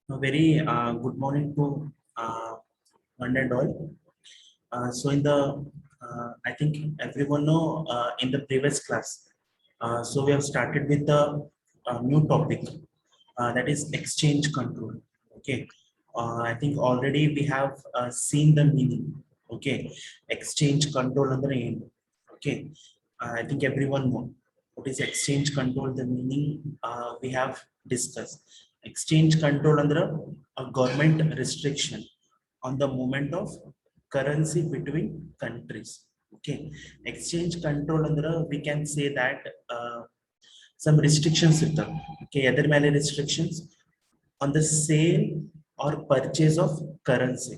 A very good morning to one and all. So in the, I think everyone know in the previous class. So we have started with the new topic that is exchange control. Okay. I think already we have seen the meaning. Okay. Exchange control under aim. Okay. I think everyone know what is exchange control. The meaning we have discussed. Exchange control under a government restriction on the movement of currency between countries. Okay, exchange control ಅಂದ್ರೆ we can say that some restrictions ಇರ್ತವೆ. Okay, ಅದರ ಮೇಲೆ restrictions on the sale or purchase of currency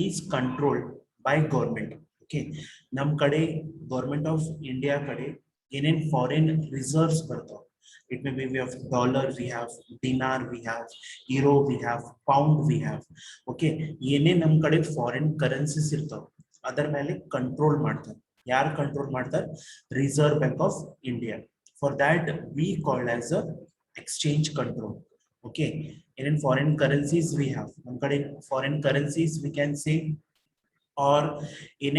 is controlled by government. Okay, ನಮ್ ಕಡೆ government of India ಕಡೆ ಏನೇನ್ foreign reserves ಬರ್ತಾವ. It may be we have dollar, we have dinar, we have euro, we have pound, we have. Okay, ಏನೇ ನಮ್ ಕಡೆ foreign currencies ಇರ್ತಾವ ಅದರ ಮೇಲೆ control ಮಾಡ್ತಾರೆ. ಯಾರು control ಮಾಡ್ತಾರೆ? Reserve Bank of India. For that we call as a exchange control. Okay, in foreign currencies we have ನಮ್ ಕಡೆ foreign currencies we can say, or in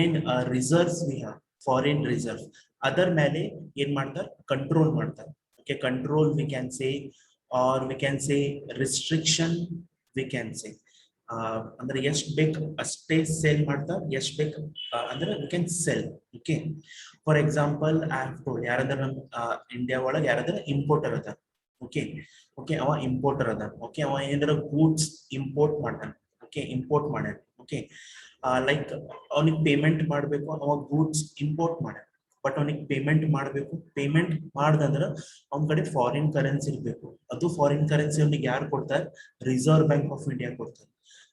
reserves we have foreign reserves. ಅದರ ಮೇಲೆ ಏನ್ ಮಾಡ್ತಾರೆ? Control ಮಾಡ್ತಾರೆ. Okay, control we can say, or we can say restriction we can say. ಅಂದ್ರೆ ಎಷ್ಟು ಬೇಕು ಅಷ್ಟೇ ಸೇಲ್ ಮಾಡ್ತಾರೆ, ಎಷ್ಟು ಬೇಕು ಅಂದ್ರೆ we can sell. Okay, for example I have told ಯಾರಾದ್ರೂ ನಮ್ಮ ಇಂಡಿಯಾ ಒಳಗೆ ಯಾರಾದ್ರೂ ಇಂಪೋರ್ಟರ್ ಅದ. Okay, okay, ಅವ ಇಂಪೋರ್ಟರ್ ಅದ. Okay, ಅವ ಏನಾರ ಗೂಡ್ಸ್ ಇಂಪೋರ್ಟ್ ಮಾಡ್ತಾನೆ. Okay, ಇಂಪೋರ್ಟ್ ಮಾಡ್ಯಾನ. Okay, ಲೈಕ್ ಅವನಿಗೆ ಪೇಮೆಂಟ್ ಮಾಡಬೇಕು, ಅವ ಗೂಡ್ಸ್ ಇಂಪೋರ್ಟ್ ಮಾಡ, ಬಟ್ ಅವನಿಗೆ ಪೇಮೆಂಟ್ ಮಾಡಬೇಕು. ಪೇಮೆಂಟ್ ಮಾಡ್ದಂದ್ರ ಅವನ ಕಡೆ ಫಾರಿನ್ ಕರೆನ್ಸಿ ಇರಬೇಕು. ಅದು ಫಾರಿನ್ ಕರೆನ್ಸಿ ಅವನಿಗೆ ಯಾರು ಕೊಡ್ತಾರೆ? ರಿಸರ್ವ್ ಬ್ಯಾಂಕ್ ಆಫ್ ಇಂಡಿಯಾ ಕೊಡ್ತಾರೆ.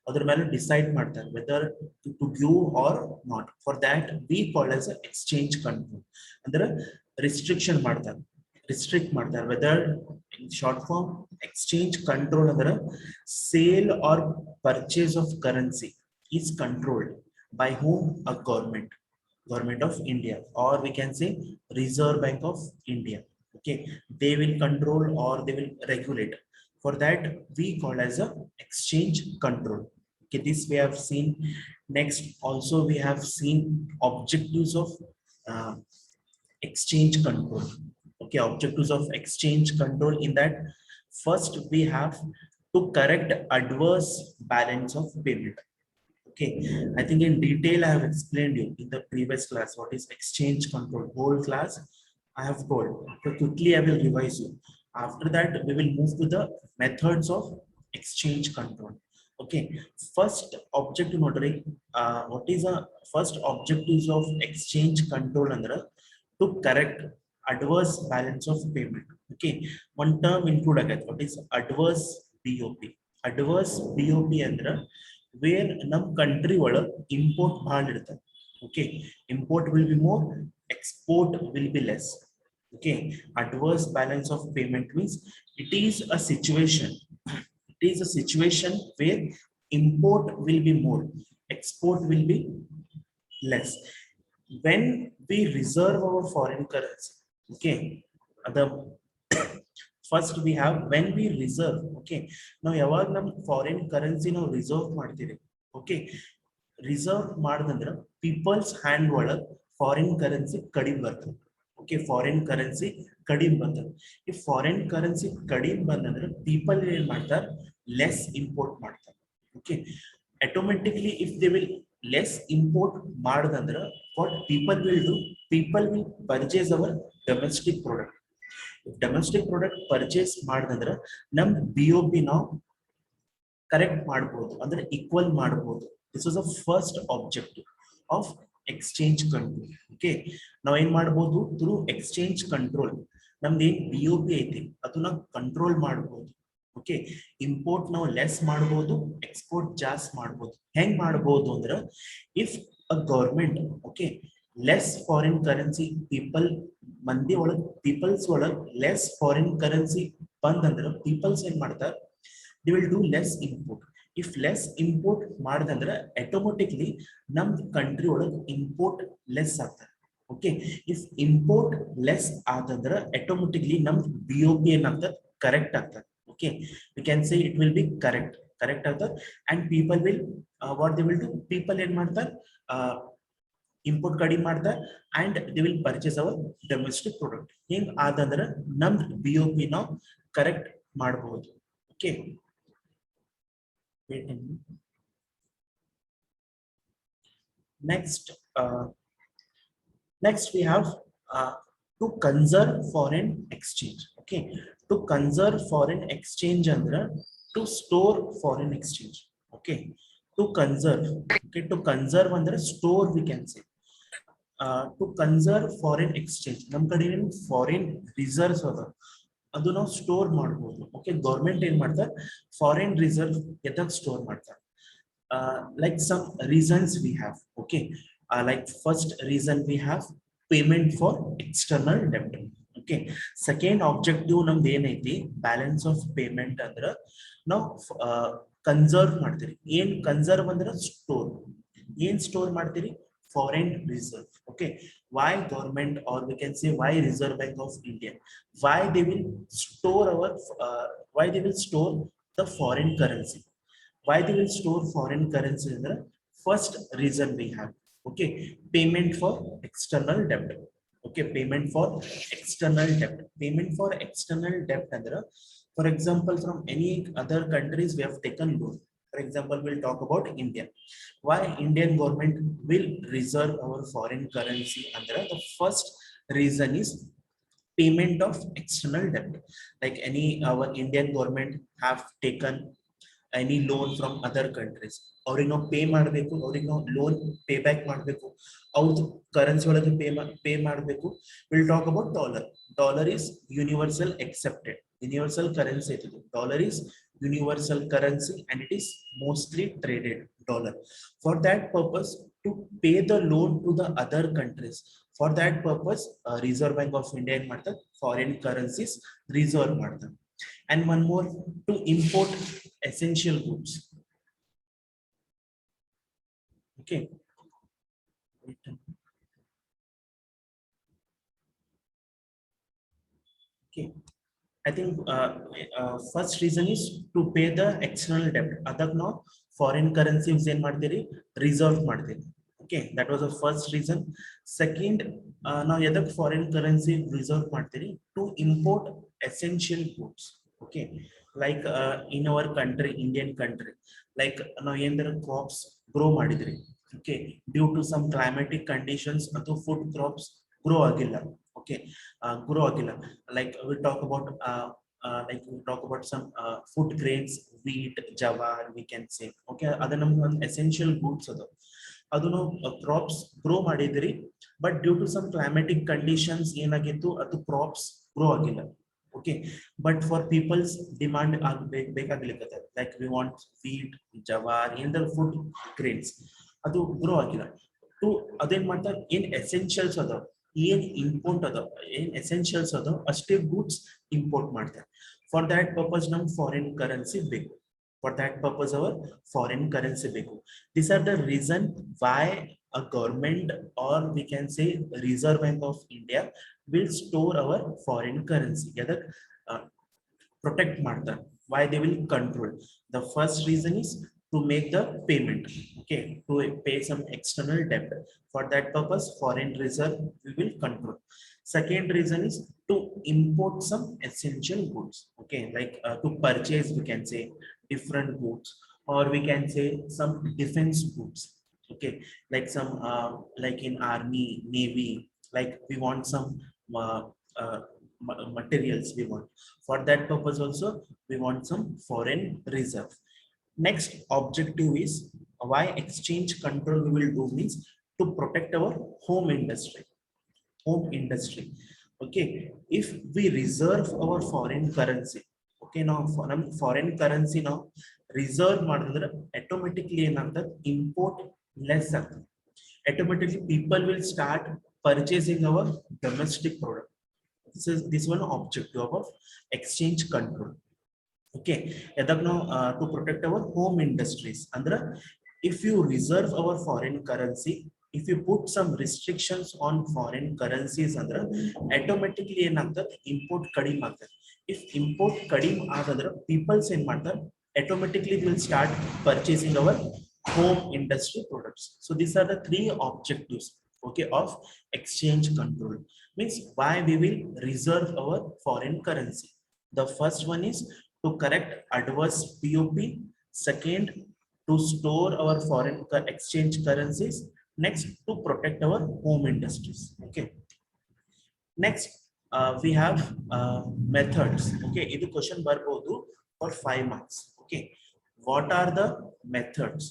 ಅದ್ರ ಮೇಲೆ ಡಿಸೈಡ್ ಮಾಡ್ತಾರೆ whether to give or not. For that we call as exchange control. ಅಂದ್ರೆ ರಿಸ್ಟ್ರಿಕ್ಷನ್ ಮಾಡ್ತಾರೆ, ರಿಸ್ಟ್ರಿಕ್ಟ್ ಮಾಡ್ತಾರೆ. Whether in short form exchange control ಅಂದ್ರೆ sale or purchase of currency is controlled by whom? A government of India, or we can say Reserve Bank of India. Okay, they will control or they will regulate. For that we call as a exchange control. Okay, this we have seen. Next also we have seen objectives of uh, exchange control. Okay, objectives of exchange control, in that first we have to correct adverse balance of payment. Okay, I think in detail I have explained you in the previous class what is exchange control. Whole class I have told. So quickly I will revise you. After that we will move to the methods of exchange control. Okay, first objective notary. What is a first objectives of exchange control? Andra to correct adverse balance of payment. Okay, one term include again. What is adverse BOP? Adverse BOP andra where num country ಒಳಗೆ import ಭಾಳ ಇರ್ತದೆ. Okay, import will be more, export will be less. Okay, adverse balance of payment means it is a situation, it is a situation where import will be more, export will be less. When we reserve our foreign currency, okay, the first we have when we reserve. Okay, now ಯಾವಾಗ ನಮ್ foreign currency ನಾವು reserve ಮಾಡ್ತೀವಿ. Okay, reserve ಮಾಡದಂದ್ರ people's hand ಒಳಗ್ foreign currency ಕಡಿಮೆ ಬರ್ತದೆ. Okay, foreign currency ಕಡಿಮೆ ಬರ್ತದೆ. ಈ ಫಾರಿನ್ ಕರೆನ್ಸಿ ಕಡಿಮೆ ಬಂದಂದ್ರೆ ಪೀಪಲ್ ಏನ್ ಮಾಡ್ತಾರೆ? ಲೆಸ್ ಇಂಪೋರ್ಟ್ ಮಾಡ್ತಾರೆ. Okay, automatically if they will less import ಮಾಡದಂದ್ರ what people will do? People will purchase our domestic product. Domestic product purchase ಮಾಡಿದ್ರೆ ನಮ್ BOP ನಾವು ಕರೆಕ್ಟ್ ಮಾಡಬಹುದು, ಅಂದ್ರೆ ಈಕ್ವಲ್ ಮಾಡಬಹುದು. This was a first objective of exchange control. Okay, ನಾವ್ ಏನ್ ಮಾಡಬಹುದು? ಥ್ರೂ ಎಕ್ಸ್ಚೇಂಜ್ ಕಂಟ್ರೋಲ್ ನಮ್ದು ಏನ್ BOP ಐತಿ ಅದನ್ನ ಕಂಟ್ರೋಲ್ ಮಾಡಬಹುದು. ಓಕೆ, ಇಂಪೋರ್ಟ್ ನಾವು ಲೆಸ್ ಮಾಡಬಹುದು, ಎಕ್ಸ್ಪೋರ್ಟ್ ಜಾಸ್ತಿ ಮಾಡಬಹುದು. ಹೆಂಗ್ ಮಾಡಬಹುದು ಅಂದ್ರೆ if a government okay less foreign currency people ಮಂದಿ ಒಳಗ್ ಪೀಪಲ್ಸ್ ಒಳಗ್ ಲೆಸ್ ಫಾರಿನ್ ಕರೆನ್ಸಿ ಬಂದಂದ್ರ ಪೀಪಲ್ಸ್ ಏನ್ ಮಾಡ್ತಾರ? They will do less import. If less import ಮಾಡದಂದ್ರ ಆಟೋಮೆಟಿಕ್ಲಿ ನಮ್ ಕಂಟ್ರಿ ಒಳಗ್ ಇಂಪೋರ್ಟ್ ಲೆಸ್ ಆಗ್ತದೆ. ಓಕೆ, ಇಫ್ ಇಂಪೋರ್ಟ್ ಲೆಸ್ ಆದಂದ್ರ ಆಟೋಮೆಟಿಕ್ಲಿ ನಮ್ BOP ಏನಾಗ್ತದೆ? ಕರೆಕ್ಟ್ ಆಗ್ತದೆ. Okay, we can say it will be correct of the, and people will what they will do, people in ಮಾಡ್ತಾರೆ import ಕಡಿಮೆ ಮಾಡ್ತಾರೆ and they will purchase our domestic product. ಹಿಂಗ್ ಆದಂದ್ರೆ ನಮ್ BOP ನಾವು correct ಮಾಡಬಹುದು. Okay, wait a minute. Next we have to conserve foreign exchange. Okay, to conserve foreign exchange andre to store foreign exchange. Okay, to conserve, okay, to conserve andre store we can say. To conserve foreign exchange, ನಮ್ಮ ಕಡೆ ಏನು foreign reserves ಅದ ಅದು ನಾವು store ಮಾಡಬಹುದು. Okay, government ಏನ್ ಮಾಡ್ತಾರೆ, foreign reserve ಎದಕ್ ಸ್ಟೋರ್ ಮಾಡ್ತಾರೆ, like some reasons we have. Okay, like first reason we have payment for external debt. Okay, second objective ನಮ್ದು ಏನೈತಿ, ಬ್ಯಾಲೆನ್ಸ್ ಆಫ್ ಪೇಮೆಂಟ್ ಅಂದ್ರ ನಾವು ಕನ್ಸರ್ವ್ ಮಾಡ್ತೀರಿ. ಏನ್ ಕನ್ಸರ್ವ್ ಅಂದ್ರ ಸ್ಟೋರ್, ಏನ್ ಸ್ಟೋರ್ ಮಾಡ್ತೀರಿ, foreign reserve. Okay, why government, or we can say why Reserve Bank of India, why they will store our why they will store the foreign currency, why they will store foreign currency in the first reason we have. Okay, payment for external debt. Okay, payment for external debt, payment for external debt andra, for example from any other countries we have taken loan. For example, we'll talk about India. Why Indian government will reserve our foreign currency under the first reason is payment of external debt. Like any our Indian government have taken any loan from other countries, ಅವ್ರಿಗೆ ನಾವು pay ಮಾಡಬೇಕು, ಅವ್ರಿಗೆ ನಾವು loan pay back ಮಾಡಬೇಕು, ಅವ್ರದ್ದು currency ಒಳಗೆ pay ಮಾಡಬೇಕು. Will talk about dollar. Dollar is universal accepted, universal currency. Dollar is universal currency and it is mostly traded dollar. For that purpose, to pay the loan to the other countries, for that purpose Reserve Bank of India ಏನ್ ಮಾಡ್ತಾರೆ, foreign currencies reserve ಮಾಡ್ತಾರೆ. And one more, to import essential goods. Okay, okay, I think first reason is to pay the external debt. Adak now foreign currency is ಏನ್ ಮಾಡ್ತೀರಿ, reserve ಮಾಡ್ತೀರಿ. Okay, that was the first reason. Second, now yadak foreign currency reserve ಮಾಡ್ತೀರಿ, to import essential goods. Okay, like in our country, Indian country, like now ಏನಾರ crops grow ಮಾಡಿದ್ರಿ, okay, due to some climatic conditions ಅಥವಾ food crops grow ಆಗಿಲ್ಲ. Okay, grow agila, like we talk about some food grains, wheat, jawar, we can say. Okay, other essential goods adu no crops grow madidri, but due to some climatic conditions ಏನಾಗಿತ್ತು, ಅದು crops grow agila. Okay, but for people's demand ಬೇಕಾಗ್ಲಿಕ್ಕದ, like we want wheat, jawar, in the food grains, ಅದು grow agila. To ಅದೇನ್ ಮಾಡ್ತಾರೆ, ಏನ್ essentials ಅದ, ಏನ್ import ಅದ, ಏನ್ ಎಸೆನ್ಷಿಯಲ್ಸ್ ಅದ ಅಷ್ಟೇ ಗೂಡ್ಸ್ ಇಂಪೋರ್ಟ್ ಮಾಡ್ತಾರೆ. ಫಾರ್ ದ್ಯಾಟ್ ಪರ್ಪಸ್ ನಮ್ ಫಾರಿನ್ ಕರೆನ್ಸಿ ಬೇಕು, for that purpose our foreign currency ಬೇಕು. This are the reason why a government, or we can say reserve bank of India will store our foreign currency. ಅದಕ್ಕೆ protect ಮಾಡ್ತಾರೆ. Why they will control? The first reason is to make the payment. Okay, to pay some external debt. For that purpose, foreign reserve we will control. Second reason is to import some essential goods. Okay, like to purchase, we can say different goods, or we can say some defense goods. Okay, like some like in army, navy, like we want some materials we want. For that purpose also we want some foreign reserve. Next objective is why exchange control we will do means to protect our home industry. Home industry. Okay, if we reserve our foreign currency, okay, now foreign currency now reserve ಮಾಡಿದ್ರೆ automatically ಏನಾಗ್ತದೆ, import less ಆಗ್ತದೆ. Automatically people will start purchasing our domestic product. This one objective of exchange control. Okay, to protect our home industries. Andra, if you reserve our foreign currency, if you put some restrictions on foreign currencies, andra automatically import kadime agtade. if import ಕಡಿಮೆ ಆದ್ರೆ people's ಏನ್ ಮಾಡ್ತಾರೆ automatically will start purchasing our home industry products. So these are the three objectives, okay, of exchange control. Means why we will reserve our foreign currency. The first one is to correct adverse POP. Second, to store our foreign exchange currencies. Next, to protect our home industries. Okay. Next, we have methods. Okay, this question barbodu for 5 marks. Okay, what are the methods?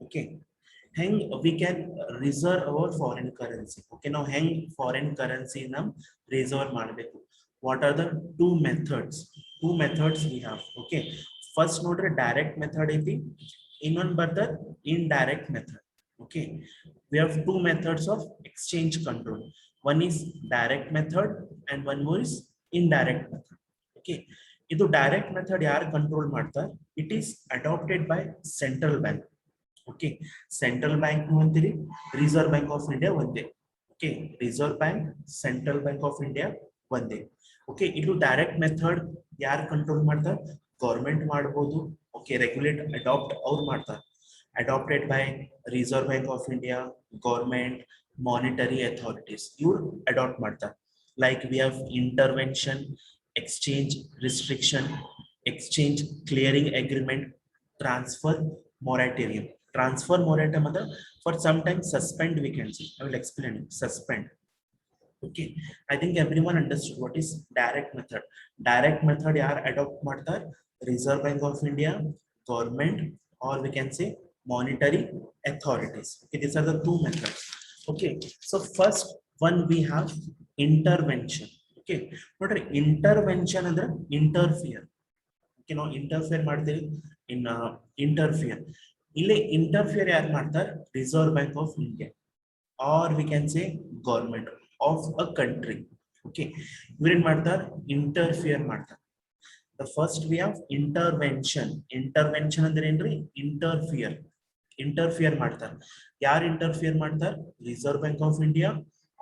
Okay, hang we can reserve our foreign currency. Okay, now hang foreign currency nam reserve ಮಾಡಬೇಕು. What are the two methods? Two methods we have. Okay, first nodre direct method ಐತಿ, ಇನ್ನೊಂದು ಬರ್ದ indirect method. Okay, we have two methods of exchange control. One is direct method and one more is indirect method. Okay, ಇದು direct method ಯಾರು control ಮಾಡ್ತಾರೆ? It is adopted by central bank. Okay, central bank ಅಂತೀರಿ, Reserve Bank of India ಒಂದೇ. Okay, Reserve Bank, Central Bank of India ಒಂದೇ. Okay, ಇದು direct method ಯಾರು control ಮಾಡ್ತಾರೆ? Government ಮಾಡಬಹುದು. Okay, regulate adopt ಅವ್ರು ಮಾಡ್ತಾರೆ. Adopted by Reserve Bank of India, government, monetary authorities. You adopt ಮಾಡ್ತಾರೆ. Like we have intervention, exchange restriction, exchange clearing agreement, transfer moratorium. Transfer moratorium ಅಂದ್ರೆ for some time suspend we can say. I will explain it. Suspend. Okay, I think everyone understood what is direct method. Direct method yaar adopt ಮಾಡ್ತಾರೆ? Reserve Bank of India, government, or we can say monetary authorities. Okay, these are the two methods. Okay, so first one we have intervention. Okay, what are intervention ಅಂದ್ರೆ interfere. Okay, ನಾವು interfere ಮಾಡ್ತೀವಿ in interfere. ಇಲ್ಲಿ interfere ಯಾರು ಮಾಡ್ತಾರೆ? Reserve Bank of India, or we can say government of a country. Okay, ಇವ್ರೇನ್ ಮಾಡ್ತಾರೆ? Interfere ಮಾಡ್ತಾರೆ. The first we have intervention. Intervention ಅಂದ್ರೆ ಏನ್ರಿ? Interfere. Interfere ಮಾಡ್ತಾರೆ. ಯಾರು interfere ಮಾಡ್ತಾರೆ? Reserve Bank of India,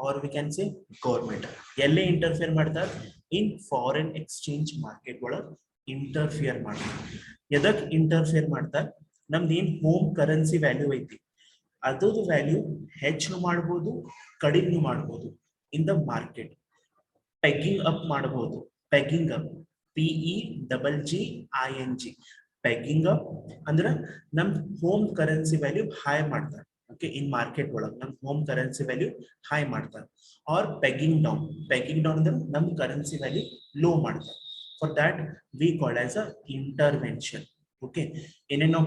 or we can say government. ಎಲ್ಲೇ interfere ಮಾಡ್ತಾರೆ? In foreign exchange market ಒಳಗೆ interfere ಮಾಡ್ತಾರೆ. ಎದಕ್ಕೆ interfere ಮಾಡ್ತಾರೆ? ನಮ್ದು ಏನ್ ಹೋಮ್ ಕರೆನ್ಸಿ ವ್ಯಾಲ್ಯೂ ಐತಿ ಅದರದ್ದು ವ್ಯಾಲ್ಯೂ ಹೆಚ್ಚು ಮಾಡಬಹುದು, ಕಡಿಮೆ ಮಾಡಬಹುದು in the market. Pegging up ಮಾಡಬಹುದು. Pegging up, PEGGING, pegging up ಅಂದ್ರೆ ನಮ್ ಹೋಮ್ ಕರೆನ್ಸಿ ವ್ಯಾಲ್ಯೂ ಹೈ ಮಾಡ್ತಾರೆ. ಓಕೆ, ಇನ್ ಮಾರ್ಕೆಟ್ ಒಳಗೆ ನಮ್ ಹೋಮ್ ಕರೆನ್ಸಿ ವ್ಯಾಲ್ಯೂ ಹೈ ಮಾಡ್ತಾರೆ. Or pegging down. Pegging down ಅಂದ್ರೆ ನಮ್ ಕರೆನ್ಸಿ ವ್ಯಾಲ್ಯೂ ಲೋ ಮಾಡ್ತಾರೆ. For that we called as a intervention. Okay, ಏನೇನೋ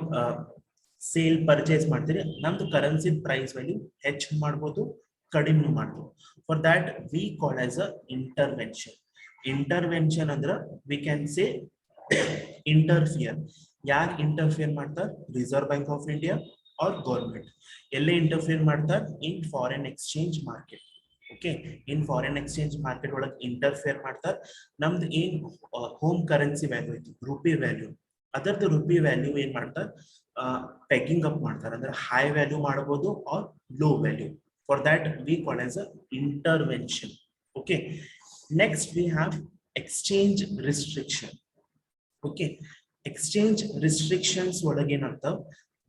ಸೇಲ್ ಪರ್ಚೇಸ್ ಮಾಡ್ತೀರಿ, ನಮ್ದು ಕರೆನ್ಸಿ ಪ್ರೈಸ್ ವ್ಯಾಲ್ಯೂ ಹೆಚ್ಚು ಮಾಡ್ಬೋದು, ಕಡಿಮೆ ಮಾಡ್ಬೋದು. For that we call as a intervention. Intervention ಅಂದ್ರ ವಿ ಕ್ಯಾನ್ ಸೇ ಇಂಟರ್ಫಿಯರ್. ಯಾರು ಇಂಟರ್ಫಿಯರ್ ಮಾಡ್ತಾರೆ? Reserve bank of India or government. ಎಲ್ಲೇ ಇಂಟರ್ಫಿಯರ್ ಮಾಡ್ತಾರೆ? In foreign exchange market. Okay, in foreign exchange market ಒಳಗೆ ಇಂಟರ್ಫಿಯರ್ ಮಾಡ್ತಾರೆ. ನಮ್ದು ಏನ್ ಹೋಮ್ ಕರೆನ್ಸಿ ವ್ಯಾಲ್ಯೂ ಐತಿ, ರುಪಿ ವ್ಯಾಲ್ಯೂ, ಅದರದ್ದು ರುಪಿ ವ್ಯಾಲ್ಯೂ ಏನ್ ಮಾಡ್ತಾರೆ? ಪೆಗ್ಗಿಂಗ್ ಅಪ್ ಮಾಡ್ತಾರೆ. ಅಂದ್ರೆ ಹೈ ವ್ಯಾಲ್ಯೂ ಮಾಡಬಹುದು or low value. For that we call as a intervention. Okay, next we have exchange restriction. Okay, exchange restrictions ಒಳಗೆ ಏನಾಗ್ತಾವ?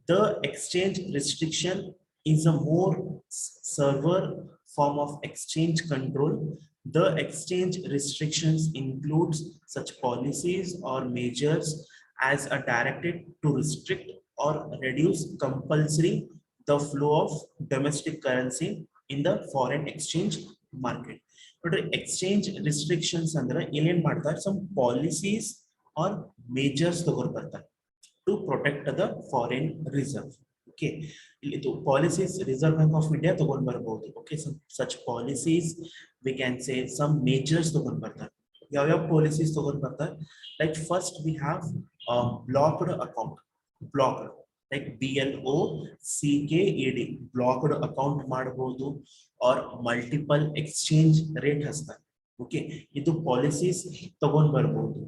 The exchange restriction is a more severe form of exchange control. The exchange restrictions includes such policies or measures as are directed to restrict or reduce compulsory the flow of domestic currency in the foreign exchange market. But exchange restrictions andre elen ಮಾಡ್ತಾರೆ? Some policies or measures ತಗೊಂಡು ಬರ್ತಾರೆ to protect the foreign reserve. Okay, ಇದು policies Reserve Bank of India ತಗೊಂಡು ಬರಬಹುದು. Okay, such policies we can say some measures ತಗೊಂಡು ಬರ್ತಾರೆ. ಯಾವ policies ತಗೊಂಡು ಬರ್ತಾರೆ? Like first we have blocked account. Blocked, like BLOCKED, blocked account ಮಾಡಬಹುದು, or multiple exchange rate ಹಸ್ತಾರೆ. Okay, ಇದು ಪಾಲಿಸೀಸ್ ತಗೊಂಡು ಬರಬಹುದು.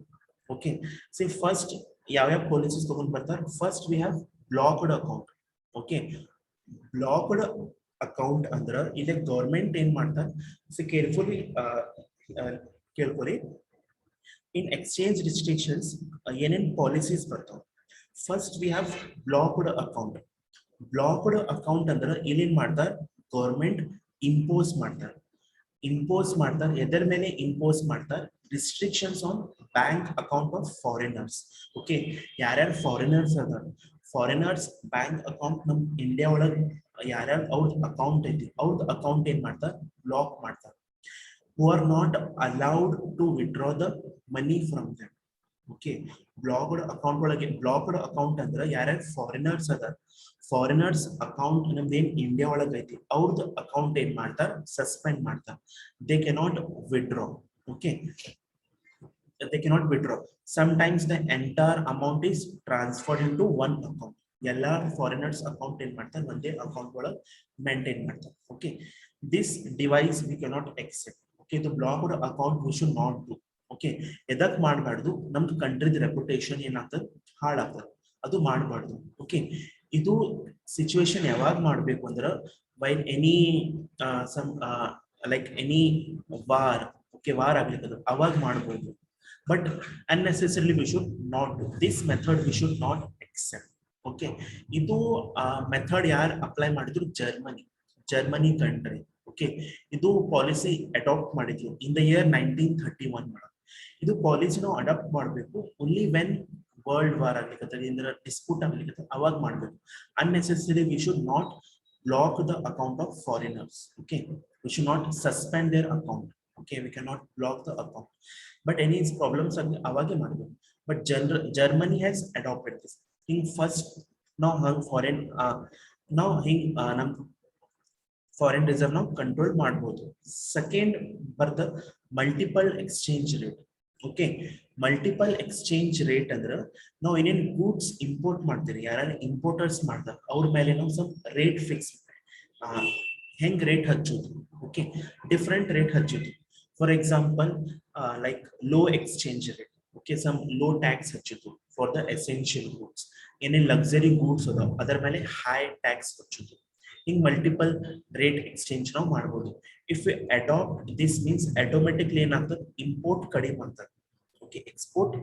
Okay, see first ಯಾವ ಪಾಲಿಸೀಸ್ ತಗೊಂಡು ಬರ್ತಾರೆ? First we have blocked account. Okay, blocked account ಅಂದ್ರೆ ಇಲ್ಲಿ ಗವರ್ಮೆಂಟ್ ಏನ್ ಮಾಡ್ತಾರೆ? ಸೊ ಕೇರ್ಫುಲಿ ಕೇಳ್ಕೊರಿ. In exchange restrictions ಏನೇನ್ ಪಾಲಿಸೀಸ್ ಬರ್ತಾವ. First we have blocked account. Blocked account ಅಂದ್ರೆ ಏನೇನ್ ಮಾಡ್ತಾರ, ಗೌರ್ಮೆಂಟ್ ಇಂಪೋಸ್ ಮಾಡ್ತಾರೆ. ಎದರ ಮೇಲೆ ಇಂಪೋಸ್ ಮಾಡ್ತಾರೆ, restrictions on bank account of foreigners. Okay, ಯಾರ್ಯಾರು ಫಾರಿನರ್ಸ್ ಅದ, ಫಾರಿನರ್ಸ್ ಬ್ಯಾಂಕ್ ಅಕೌಂಟ್ ನಮ್ ಇಂಡಿಯಾ ಒಳಗೆ ಯಾರ್ಯಾರು ಅವ್ರದ್ದು ಅಕೌಂಟ್ ಐತಿ, ಅವ್ರದ್ದು ಅಕೌಂಟ್ ಏನ್ ಮಾಡ್ತಾರೆ, ಬ್ಲಾಕ್ ಮಾಡ್ತಾರೆ. who are not allowed to withdraw the money from them. Okay, blocked account ಒಳಗೆ ಬ್ಲಾಕ್ಡ್ ಅಕೌಂಟ್ ಅಂದ್ರೆ ಯಾರ್ಯಾರು ಫಾರಿನರ್ಸ್ ಅದ, ಫಾರಿನರ್ಸ್ ಅಕೌಂಟ್ ನಮ್ದೇನ್ ಇಂಡಿಯಾ ಒಳಗೆ ಐತಿ ಅವ್ರದ್ದು ಅಕೌಂಟ್ ಏನ್ ಮಾಡ್ತಾರ, ಸಸ್ಪೆಂಡ್ ಮಾಡ್ತಾರ. They cannot withdraw. Okay, they cannot withdraw. Sometimes the entire amount is transferred into one account. ಎಲ್ಲ ಫಾರಿನರ್ಸ್ ಅಕೌಂಟ್ ಏನ್ ಮಾಡ್ತಾರೆ, ಒಂದೇ ಅಕೌಂಟ್ ಒಳಗೆ ಮೇಂಟೈನ್ ಮಾಡ್ತಾರೆ. Okay, this device we cannot accept. Okay, ಇದು blocked account we should not do. Okay, ಎದಕ್ ಮಾಡಬಾರ್ದು, ನಮ್ದು ಕಂಟ್ರಿದ ರೆಪ್ಯುಟೇಷನ್ ಏನಾಗ್ತದೆ, ಹಾಳಾಗ್ತದೆ, ಅದು ಮಾಡಬಾರ್ದು. ಓಕೆ, ಇದು ಸಿಚುವೇಶನ್ ಯಾವಾಗ ಮಾಡಬೇಕು ಅಂದ್ರೆ while any some like any war, okay, war ಆಗ್ಲಿಕ್ಕೆ ಅವಾಗ ಮಾಡಬಹುದು. But unnecessarily we should not do this method, we should not accept. Okay, ಇದು ಮೆಥಡ್ ಯಾರು ಅಪ್ಲೈ ಮಾಡಿದ್ರು, ಜರ್ಮನಿ ಕಂಟ್ರಿ. ಓಕೆ, ಇದು ಪಾಲಿಸಿ ಅಡಾಪ್ಟ್ ಮಾಡಿದ್ರು ಇನ್ ದ ಇಯರ್ 1931 ಮೇಡಮ್. ಇದು policy ನಾವು ಅಡಾಪ್ಟ್ ಮಾಡಬೇಕು ಓನ್ಲಿ ವೆನ್ ವರ್ಲ್ಡ್ ವಾರ್ ಆಗ್ಲಿಕ್ಕೆ ಇಂದ್ರ ಡಿಸ್ಪ್ಯೂಟ್ ಆಗ್ಲಿಕ್ಕೆ ಅವಾಗ ಮಾಡಬೇಕು. unnecessarily we should not block the account of foreigners. Okay, we should not suspend their account. Okay, we cannot block the account, but any problems avage ಮಾಡಬೇಕು. But Germany has adopted this thing first. Now foreign now ನಮ್ foreign reserve ನಾವು control ಮಾಡಬಹುದು. Second ಬರ್ದ multiple exchange rate. Okay, multiple exchange rate ಅಂದ್ರೆ ನಾವು ಏನೇನು goods import ಮಾಡ್ತೀರಿ, ಯಾರು ಇಂಪೋರ್ಟರ್ಸ್ ಮಾಡ್ತಾರೆ ಅವ್ರ ಮೇಲೆ ನಾವು ಸ್ವಲ್ಪ ರೇಟ್ ಫಿಕ್ಸ್, ಹೆಂಗ್ ರೇಟ್ ಹಚ್ಚೋದು. ಓಕೆ, ಡಿಫ್ರೆಂಟ್ ರೇಟ್ ಹಚ್ಚೋದು. For example like low exchange rate. Okay, some low tax ಹಚ್ಚೋದು ಫಾರ್ ದ ಎಸೆನ್ಷಿಯಲ್ ಗೂಡ್ಸ್. ಏನೇನು ಲಕ್ಸರಿ ಗೂಡ್ಸ್ ಅದಾವ ಅದರ ಮೇಲೆ ಹೈ ಟ್ಯಾಕ್ಸ್ ಹಚ್ಚೋದು. ಹಿಂಗ್ ಮಲ್ಟಿಪಲ್ ರೇಟ್ ಎಕ್ಸ್ಚೇಂಜ್ ನಾವು ಮಾಡಬಹುದು. If you adapt this means automatically ಏನಾಗ್ತದೆ, ಇಂಪೋರ್ಟ್ ಕಡಿಮೆ ಮಾಡ್ತಾರೆ. ಓಕೆ, ಎಕ್ಸ್ಪೋರ್ಟ್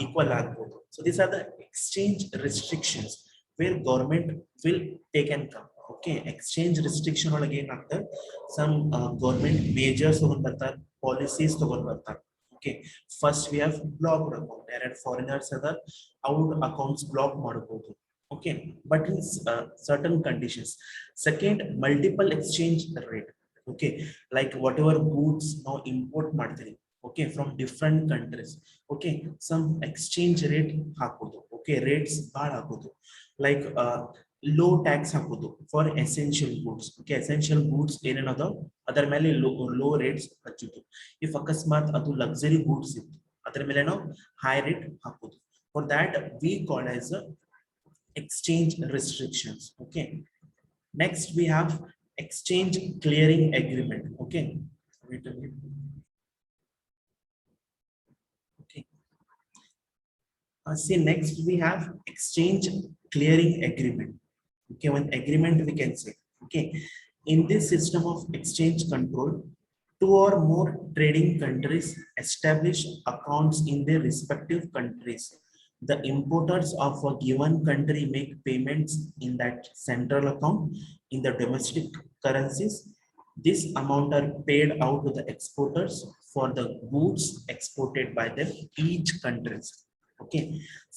ಈಕ್ವಲ್ ಆಗ್ಬೋದು. So these are the exchange restrictions where government will take and come. Okay, exchange restriction ಒಳಗೆ ಏನಾಗ್ತದೆ, ಸಮ್ ಗೌರ್ಮೆಂಟ್ ಮೇಜರ್ಸ್ ತಗೊಂಡ್ ಬರ್ತಾರೆ, ಪಾಲಿಸೀಸ್ ತಗೊಂಡ್ ಬರ್ತಾರೆ. Okay, first we have blocked account. ಯಾರ್ಯಾರು ಫಾರಿನರ್ಸ್ ಅದ ಅವ್ರ ಅಕೌಂಟ್ಸ್ ಬ್ಲಾಕ್ ಮಾಡಬಹುದು. Okay, but in certain conditions. Second, multiple exchange rate. Okay, like whatever goods now import ಮಾಡ್ತೀರಿ, okay, from different countries. Okay, some exchange rate ಹಾಕೋದು. Okay, rates ಭಾಳ ಹಾಕೋದು. Like low tax ಹಾಕೋದು for essential goods. Okay, essential goods ಏನೇನದ ಅದರ ಮೇಲೆ low rates ಹಚ್ಚೋದು. If ಅಕಸ್ಮಾತ್ ಅದು luxury goods ಇತ್ತು ಅದರ ಮೇಲೆ ನಾವು high rate ಹಾಕೋದು. For that we call as a exchange restrictions. Okay, next we have exchange clearing agreement. Okay, wait a minute. Okay, see, next we have exchange clearing agreement. Okay, one agreement we can say. Okay, in this system of exchange control, two or more trading countries establish accounts in their respective countries. The importers of a given country make payments in that central account in the domestic currencies. This amount are paid out to the exporters for the goods exported by them each countries. Okay,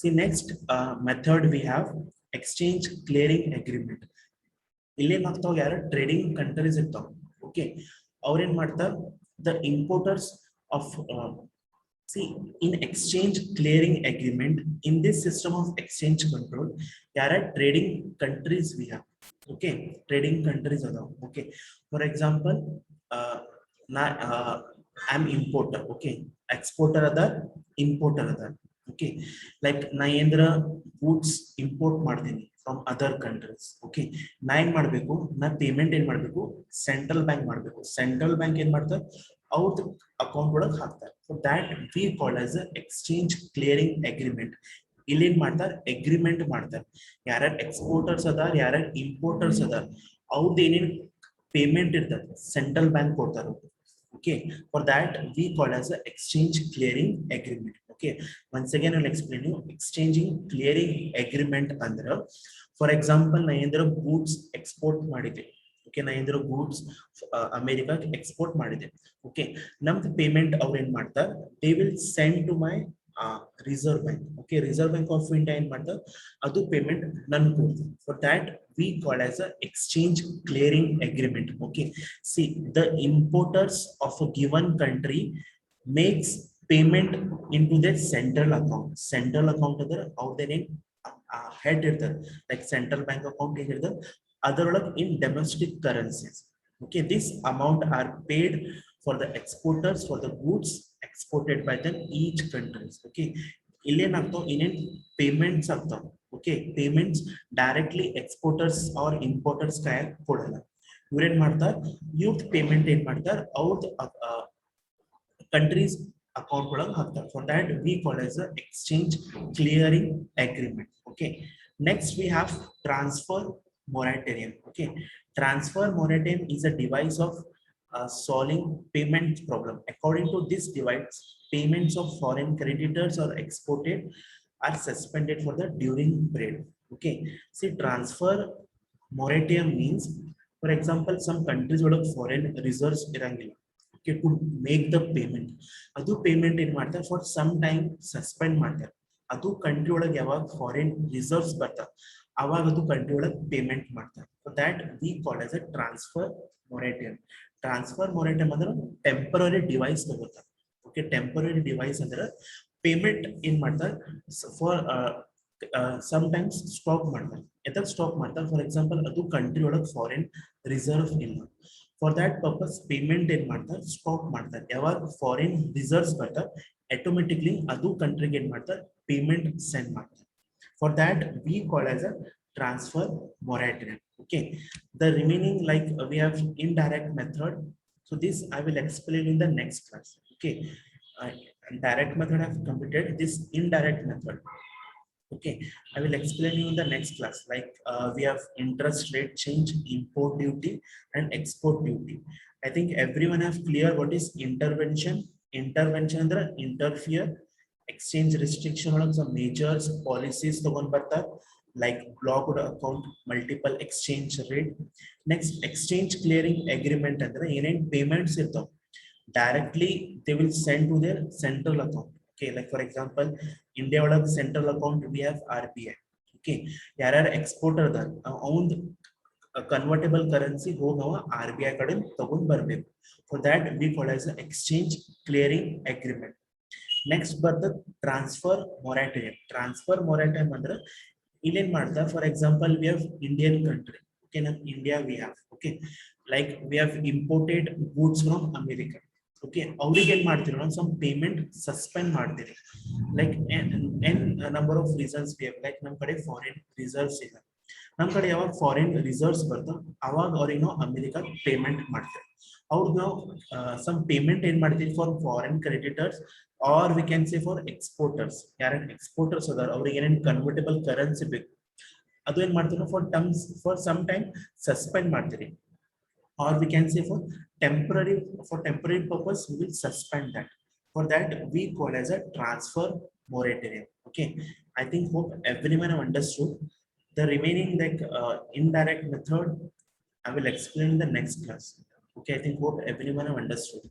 see, next method we have exchange clearing agreement. ಇಲ್ಲಿ ಏನಾಗ್ತಾವ, ಯಾರು trading countries ಇರ್ತಾವ. Okay, ಅವ್ರೇನ್ ಮಾಡ್ತಾರೆ, the importers of see, in exchange clearing agreement, in this system of exchange control, there are trading countries we have. Okay, trading countries are there. Okay, for example, I'm importer. Okay, exporter other, importer other. Okay, like Nayendra goods import ಮಾಡ್ತೀನಿ from other countries. Okay, ನಾ ಏನ್ ಮಾಡ್ಬೇಕು, ನಾ payment ಏನ್ ಮಾಡ್ಬೇಕು, central bank ಮಾಡ್ಬೇಕು. Central bank ಏನ್ ಮಾಡ್ತಾರೆ, ಅವ್ರ ಅಕೌಂಟ್ ಒಳಗೆ ಹಾಕ್ತಾರೆ. So that we call as a exchange clearing agreement. ಇಲ್ಲಿ ಏನ್ ಮಾಡ್ತಾರೆ, ಅಗ್ರಿಮೆಂಟ್ ಮಾಡ್ತಾರೆ. ಯಾರ್ಯಾರು ಎಕ್ಸ್ಪೋರ್ಟರ್ಸ್ ಅದಾರ, ಯಾರ್ಯಾರು ಇಂಪೋರ್ಟರ್ಸ್ ಅದಾರ, ಅವ್ರದ್ದು ಏನೇನು ಪೇಮೆಂಟ್ ಇರ್ತದೆ ಸೆಂಟ್ರಲ್ ಬ್ಯಾಂಕ್ ಕೊಡ್ತಾರೆ. Okay, for that we call as a exchange clearing agreement. Okay, once again I'll explain you exchanging clearing agreement ಅಂದ್ರೆ for example ನಾ ಏನಾದ್ರು goods export ಮಾಡಿದೆ. ಓಕೆ, ನಾ ಏನಾದ್ರು goods ಅಮೆರಿಕಾಗೆ ಎಕ್ಸ್ಪೋರ್ಟ್ ಮಾಡಿದೆ. ಓಕೆ, ನಮ್ದು ಪೇಮೆಂಟ್ ಅವ್ರು ಏನ್ ಮಾಡ್ತಾರೆ, they will send to my reserve bank. Okay, reserve bank of India ಏನ್ ಮಾಡ್ತಾರೆ, ಅದು ಪೇಮೆಂಟ್ ನನ್ ಕೊಡ್ತಾರೆ. For that we call as a exchange clearing agreement. Okay, see, the importers of a given country makes payment into their central account. Central account ಅಂದ್ರೆ ಅವ್ರದೇನೇನ್ head ಇರ್ತಾರೆ, like central bank account ಏನಿರ್ತದೆ ಅದರೊಳಗೆ in domestic currencies. Okay, this amount are paid for the exporters for the goods exported by them each countries. Okay, ಇಲ್ಲೇನಾಗ್ತಾವ ಇನ್ನೇನ್ payments ಆಗ್ತಾವ. Okay, payments directly exporters or importers ಕೈಯಾಗ ಕೊಡಲ್ಲ. ಇವ್ರೇನ್ ಮಾಡ್ತಾರ, youth payment ಏನ್ ಮಾಡ್ತಾರ ಅವ್ರದ್ದು ಕಂಟ್ರೀಸ್ ಅಕೌಂಟ್ ಒಳಗೆ ಹಾಕ್ತಾರೆ. For that we call as a exchange clearing agreement. Okay, next we have transfer moratorium. Okay, transfer moratorium is a device of solving payment problem. According to this device, payments of foreign creditors or exported are suspended for the during period. Okay, see, transfer moratorium means, for example, some countries ಒಳಗೆ foreign reserves ಇರಂಗಿಲ್ಲ. Okay, to make the payment, ಅದು payment ಏನ್ ಮಾಡ್ತಾರೆ for some time suspend ಮಾಡ್ತಾರೆ. ಅದು country ಒಳಗೆ ಯಾವಾಗ foreign reserves ಬರ್ತಾವ ಅವಾಗ ಅದು ಕಂಟ್ರಿ ಒಳಗೆ ಪೇಮೆಂಟ್ ಮಾಡ್ತಾರೆ. For that we call as a transfer moratorium. Transfer moratorium ಅಂದ್ರೆ ಟೆಂಪರರಿ ಡಿವೈಸ್ ತಗೋತಾರೆ. ಓಕೆ, ಟೆಂಪರರಿ ಡಿವೈಸ್ ಅಂದ್ರೆ ಪೇಮೆಂಟ್ ಏನ್ ಮಾಡ್ತಾರೆ ಫಾರ್ ಸಮ್ ಟೈಮ್ಸ್ ಸ್ಟಾಪ್ ಮಾಡ್ತಾರೆ. ಎದಕ್ಕೆ ಸ್ಟಾಪ್ ಮಾಡ್ತಾರೆ, ಫಾರ್ ಎಕ್ಸಾಂಪಲ್ ಅದು ಕಂಟ್ರಿ ಒಳಗೆ ಫಾರಿನ್ ರಿಸರ್ವ್ ಇಲ್ಲ. ಫಾರ್ ದ್ಯಾಟ್ ಪರ್ಪಸ್ ಪೇಮೆಂಟ್ ಏನ್ ಮಾಡ್ತಾರೆ ಸ್ಟಾಪ್ ಮಾಡ್ತಾರೆ. ಯಾವಾಗ ಫಾರಿನ್ ರಿಸರ್ವ್ಸ್ ಬರ್ತಾರೆ ಆಟೋಮೆಟಿಕ್ಲಿ ಅದು ಕಂಟ್ರಿಗೆ ಏನ್ ಮಾಡ್ತಾರೆ ಪೇಮೆಂಟ್ ಸೆಂಡ್ ಮಾಡ್ತಾರೆ. For that we call as a transfer moratorium. Okay, the remaining like we have indirect method. So this I will explain in the next class. Okay, uh, direct method I have completed. This indirect method, okay, I will explain you in the next class. Like we have interest rate change, import duty and export duty. I think everyone have clear what is intervention. Intervention ಅಂದ್ರೆ interfere. Exchange restriction ಒಳಗೆ some measures policies ತಗೊಂಡ್ ಬರ್ತಾರೆ, like blocked account, multiple exchange rate. Next, exchange clearing agreement ಅಂದ್ರೆ ಏನೇನ್ payments ಇರ್ತಾವ directly they will send to their central account. Okay, like for example India ಒಳಗೆ central account we have RBI. Okay, ಯಾರ್ಯಾರು exporter ಅದಾರ ಅವನ್ convertible currency ಹೋಗಿ ನಾವು RBI ಕಡೆ ತಗೊಂಡ್ ಬರ್ಬೇಕು. For that we call as a exchange clearing agreement. Next ಬರ್ತದೆ ಟ್ರಾನ್ಸ್ಫರ್ ಮೊರಾಟೋರಿಯಂ. ಟ್ರಾನ್ಸ್ಫರ್ ಮೊರಾಟೋರಿಯಂ ಅಂದ್ರೆ ಇಲ್ಲೇನ್ ಮಾಡ್ತಾರೆ, for example we have Indian country. Okay, ನಮ್ India we have, okay, like we have imported goods from America. Okay, ಅವ್ರಿಗೆ ಏನ್ ಮಾಡ್ತೀವಿ ನಾವು some payment suspend ಮಾಡ್ತೀವಿ. Like an number of reasons we have, like ನಮ್ ಕಡೆ ಫಾರಿನ್ ರಿಸರ್ವ್ಸ್ ಇಲ್ಲ. ನಮ್ ಕಡೆ ಯಾವಾಗ ಫಾರಿನ್ ರಿಸರ್ವ್ಸ್ ಬರ್ತಾವ ಅವಾಗ ಅವ್ರಿಗೆ ನಾವು ಅಮೆರಿಕಾ ಪೇಮೆಂಟ್ ಮಾಡ್ತೇವೆ. ಅವ್ರಿಗೆ ನಾವು ಸಮ್ ಪೇಮೆಂಟ್ ಏನ್ ಮಾಡ್ತೀವಿ for foreign creditors or we can say for exporters. ಯಾರೇನ್ ಎಕ್ಸ್ಪೋರ್ಟರ್ಸ್ ಅದಾರ ಅವ್ರಿಗೆ ಏನೇನ್ ಕನ್ವರ್ಟೇಬಲ್ ಕರೆನ್ಸಿ ಬೇಕು ಅದು ಏನ್ ಮಾಡ್ತೀವಿ for terms for some time suspend ಮಾಡ್ತೀರಿ. Or we can say for temporary purpose we will suspend that. For that we call as a transfer moratorium. Okay, I think hope everyone have understood. The remaining like indirect method I will explain in the next class. Okay, I think hope everyone have understood.